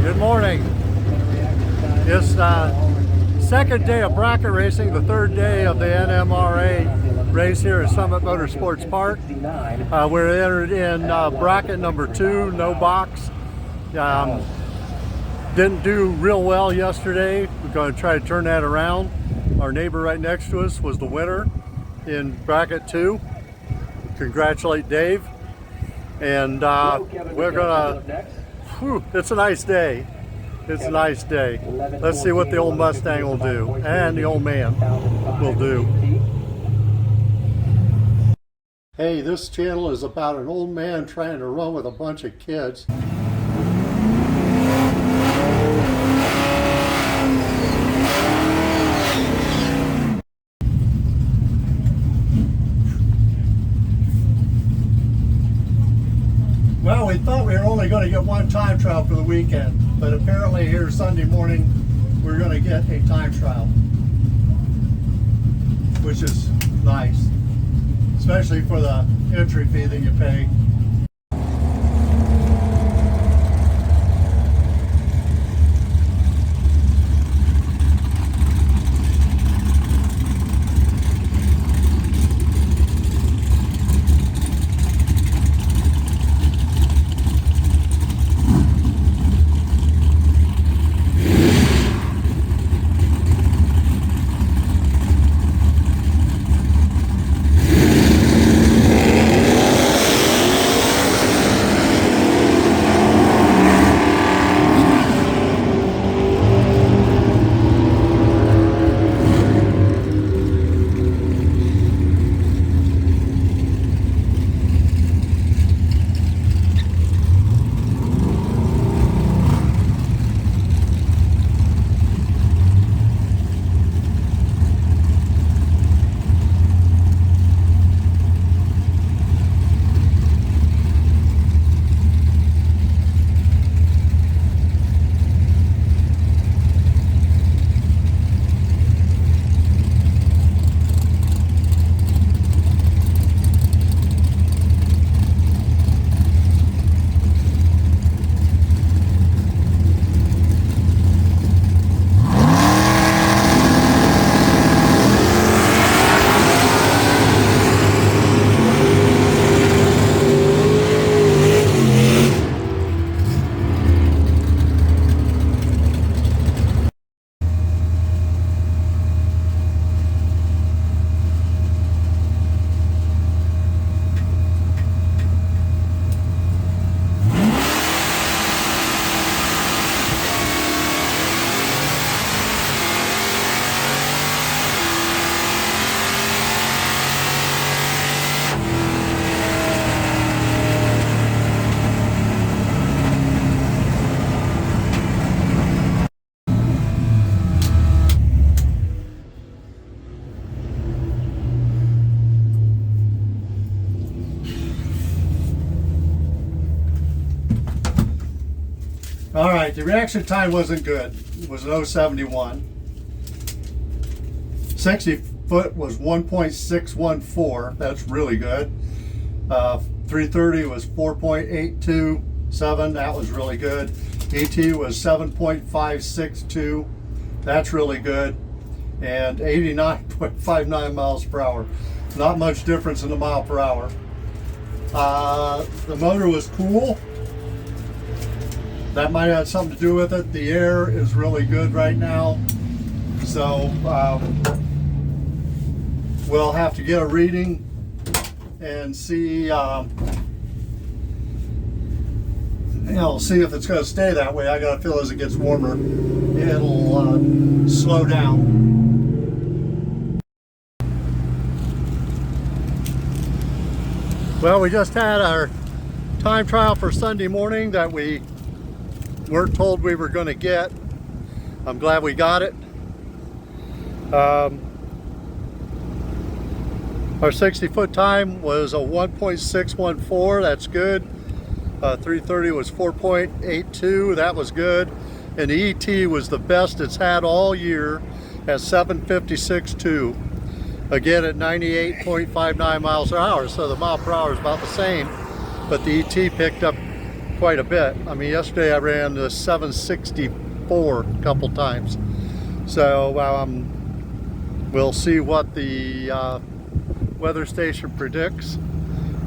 Good morning. It's second day of bracket racing, the third day of the NMRA race here at Summit Motorsports Park. We're entered in bracket number 2, no box. Didn't do real well yesterday. We're going to try to turn that around. Our neighbor right next to us was the winner in bracket 2. Congratulate Dave. And we're gonna, it's a nice day. It's a nice day. Let's see what the old Mustang will do, and the old man will do. Hey, this channel is about an old man trying to run with a bunch of kids. Well, we thought we were only going to get one time trial for the weekend, but apparently here Sunday morning we're going to get a time trial, which is nice, especially for the entry fee that you pay. All right, the reaction time wasn't good. It was an 071. 60 foot was 1.614. That's really good. 330 was 4.827. That was really good. ET was 7.562. That's really good. And 89.59 miles per hour. Not much difference in the mile per hour. The motor was cool. That might have something to do with it. The air is really good right now. So we'll have to get a reading and see, see if it's going to stay that way. I got a feel as it gets warmer, it'll slow down. Well, we just had our time trial for Sunday morning that we weren't told we were going to get. I'm glad we got it. Our 60-foot time was a 1.614. That's good. 330 was 4.82. That was good. And the ET was the best it's had all year at 756.2. Again at 98.59 miles per hour. So the mile per hour is about the same, but the ET picked up quite a bit. I mean, yesterday I ran the 764 a couple times. So we'll see what the weather station predicts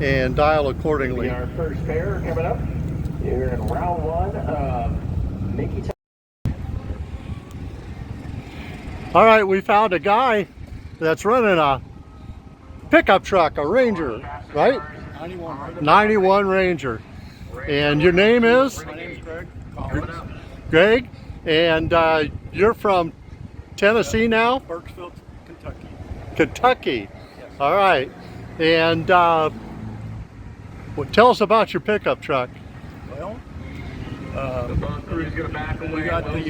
and dial accordingly. Our first pair coming up here in round one of Mickey. All right, we found a guy that's running a pickup truck, a Ranger, right? 91 Ranger. And your name is? My name's Greg. Greg, and you're from Tennessee now? Burkesville, Kentucky. Kentucky. Yes. All right. And well, tell us about your pickup truck. Well, we got the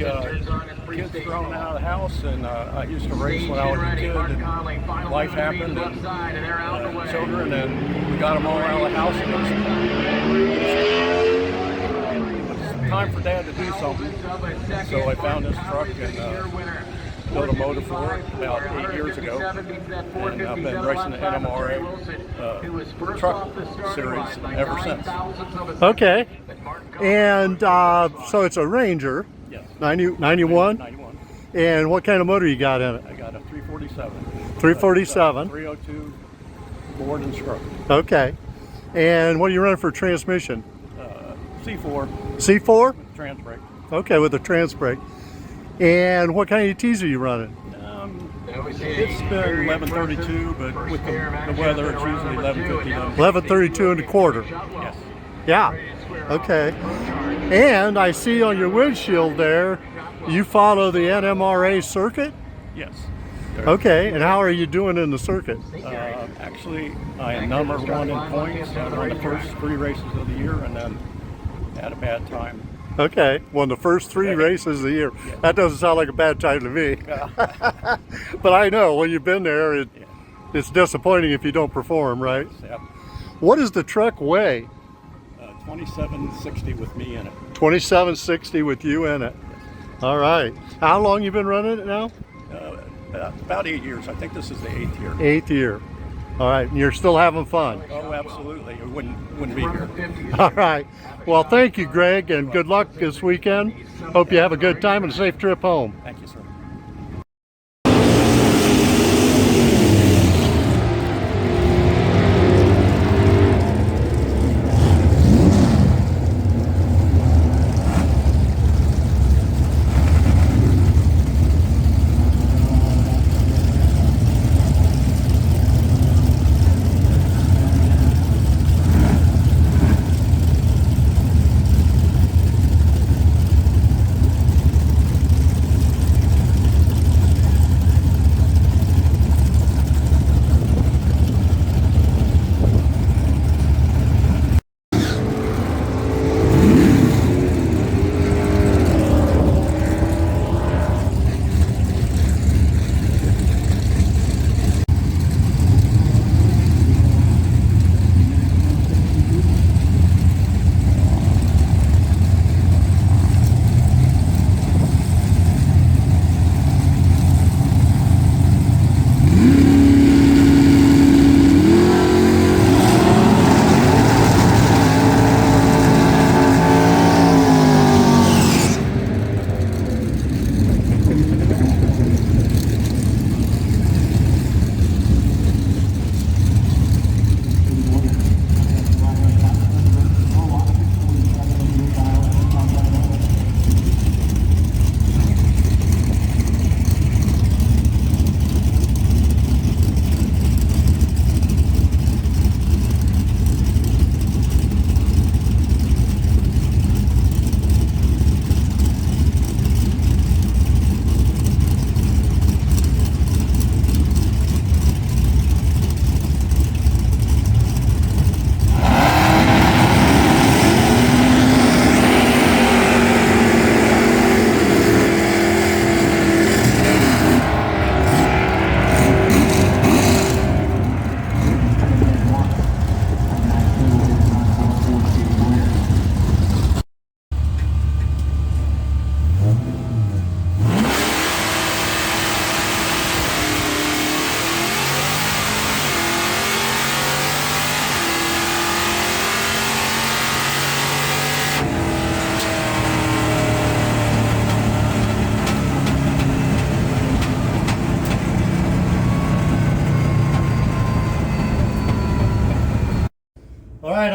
kids thrown out of the house, and I used to race when I was a kid, and life happened, and children, and we got them all out of the house, and it was time for Dad to do something. So I found this truck and built a motor for it about 8 years ago, and I've been racing the NMRA truck series ever since. Okay. And so it's a Ranger. Yes. 91? 91. And what kind of motor you got in it? I got a 347. 347. 302 board and stroke. Okay. And what are you running for transmission? C4 C4? trans brake. Okay, with a trans brake. And what kind of ETs are you running? It's been 1132, but with the weather, it's usually 1150. 1132 and a quarter. Yes. Yeah. Okay. And I see on your windshield there, you follow the NMRA circuit? Yes. Okay. And how are you doing in the circuit? Actually, I am number one in points. I won the first 3 races of the year, and then had a bad time. Okay, won the first 3 races of the year. Yeah. That doesn't sound like a bad time to me. But I know, when you've been there, it's disappointing if you don't perform, right? Yep. What does the truck weigh? 2760 with me in it. 2760 with you in it. All right. How long you been running it now? About 8 years. I think this is the 8th year. 8th year. All right, and you're still having fun. Oh, absolutely. It wouldn't be here. All right. Well, thank you, Greg, and good luck this weekend. Hope you have a good time and a safe trip home. Thank you, sir.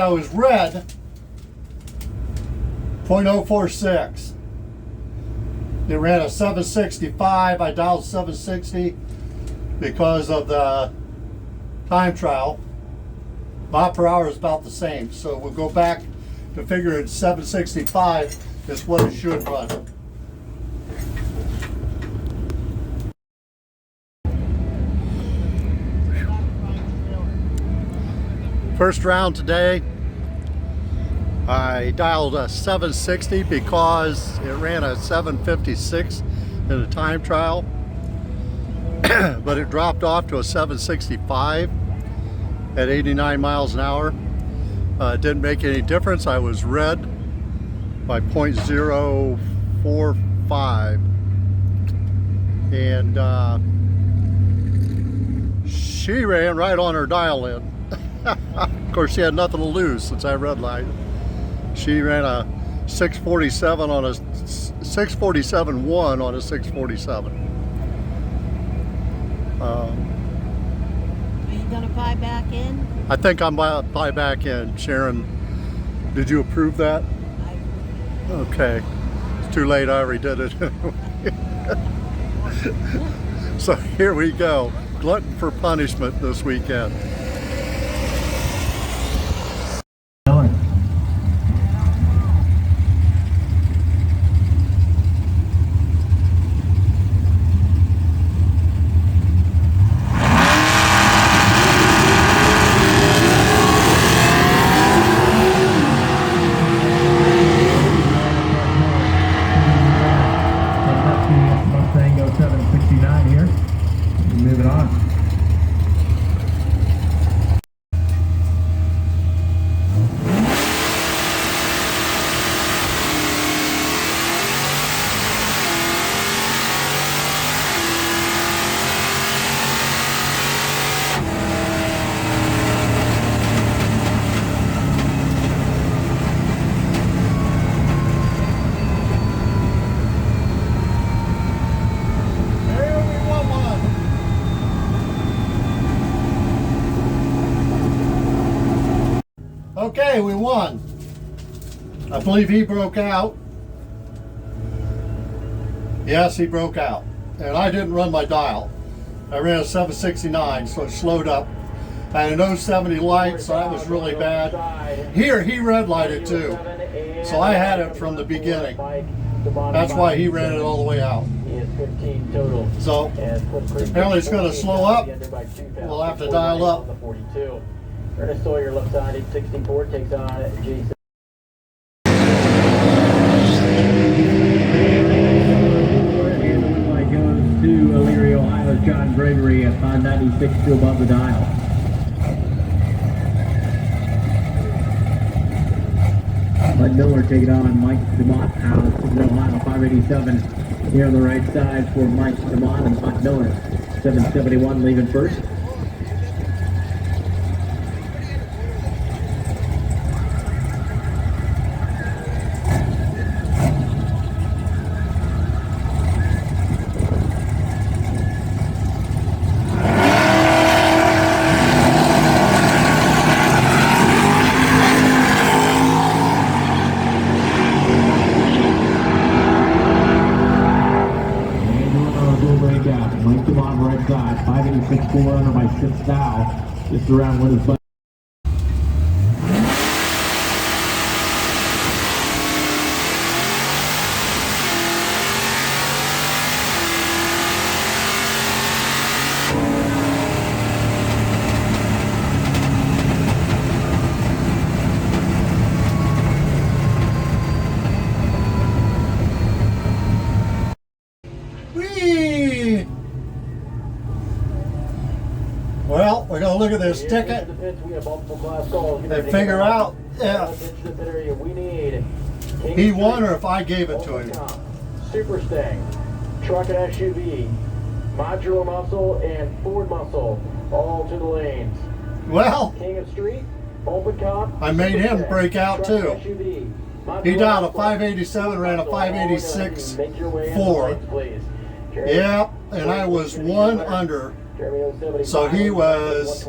I was red 0.046. It ran a 765. I dialed 760 because of the time trial. Mile per hour is about the same, so we'll go back to figuring 765 is what it should run. First round today, I dialed a 760 because it ran a 756 in the time trial, but it dropped off to a 765 at 89 miles an hour. It didn't make any difference. I was red by 0.045, and she ran right on her dial in. Of course, she had nothing to lose since I redlined. She ran a 647 on a 647.1 on a 647. Are you gonna buy back in? I think I'm buy back in. Sharon, did you approve that? Okay, it's too late. I already did it. So here we go. Glutton for punishment this weekend. Okay, we won. I believe he broke out. Yes, he broke out. And I didn't run my dial. I ran a 769, so it slowed up. I had a 070 light, so that was really bad. Here, he red lighted too. So I had it from the beginning. That's why he ran it all the way out. So apparently it's going to slow up. We'll have to dial up. Ernest Sawyer left side 864 takes on Jason. And the win light goes to Elyria, Ohio's John Gregory at 596 to above the dial. Bud Miller taking on Mike DeMott out of Ohio 587. Here on the right side for Mike DeMott and Bud Miller. 771 leaving first. Mike DeMont right side, 586 under by 6 thou. Just around with his butt. Well, we're going to look at this ticket and figure out if he won or if I gave it to him. Super Stang, truck and SUV, modular muscle, and Ford muscle, all to the lanes. Well, King of Street, open cop. I made him break out too. He dialed a 587, ran a 586 Ford. Yep, and I was one under. So he was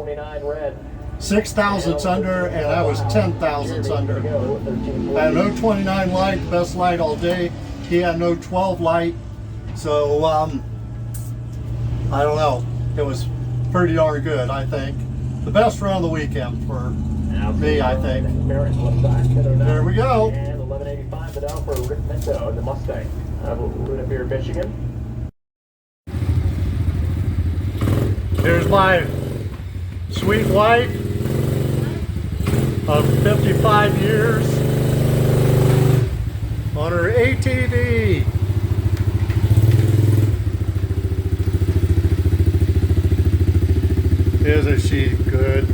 6 thousandths under, and I was 10 thousandths under. I had no 29 light, best light all day. He had no 12 light, so I don't know. It was pretty darn good, I think. The best run of the weekend for me, I think. There we go. And 1185 the down for Rick Minto in the Mustang out of Luna Beer, Michigan. Here's my sweet wife of 55 years on her ATV. Isn't she good?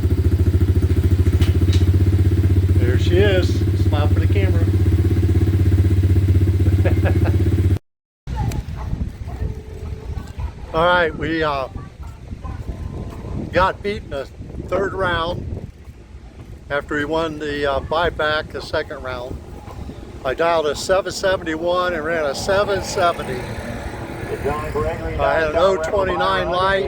There she is. Smile for the camera. All right, we got beat in the third round after he won the buyback the second round. I dialed a 771 and ran a 770. I had an 029 light.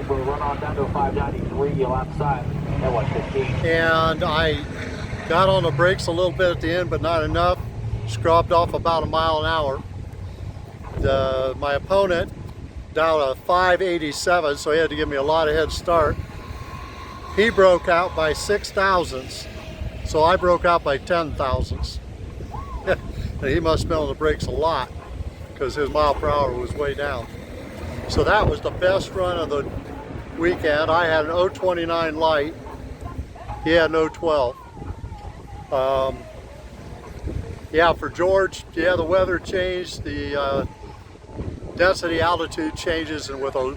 We'll run on down to a 593 lap side at 115. And I got on the brakes a little bit at the end, but not enough. Scrubbed off about a mile an hour. My opponent dialed a 587, so he had to give me a lot of head start. He broke out by 6 thousandths, so I broke out by 10 thousandths. He must have been on the brakes a lot because his mile per hour was way down. So that was the best run of the weekend. I had an 029 light. He had an 012. Yeah, for George, yeah, the weather changed, the density altitude changes, and with a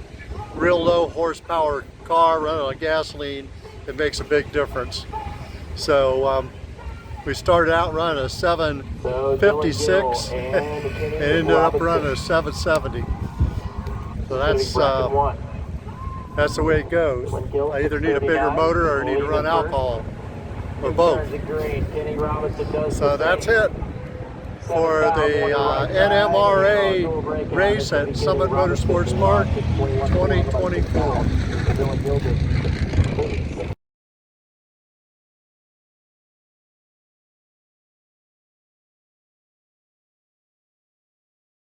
real low horsepower car running on gasoline, it makes a big difference. So we started out running a 756 and ended up running a 770. So that's the way it goes. I either need a bigger motor or I need to run alcohol, or both. So that's it for the NMRA race at Summit Motorsports Park 2024.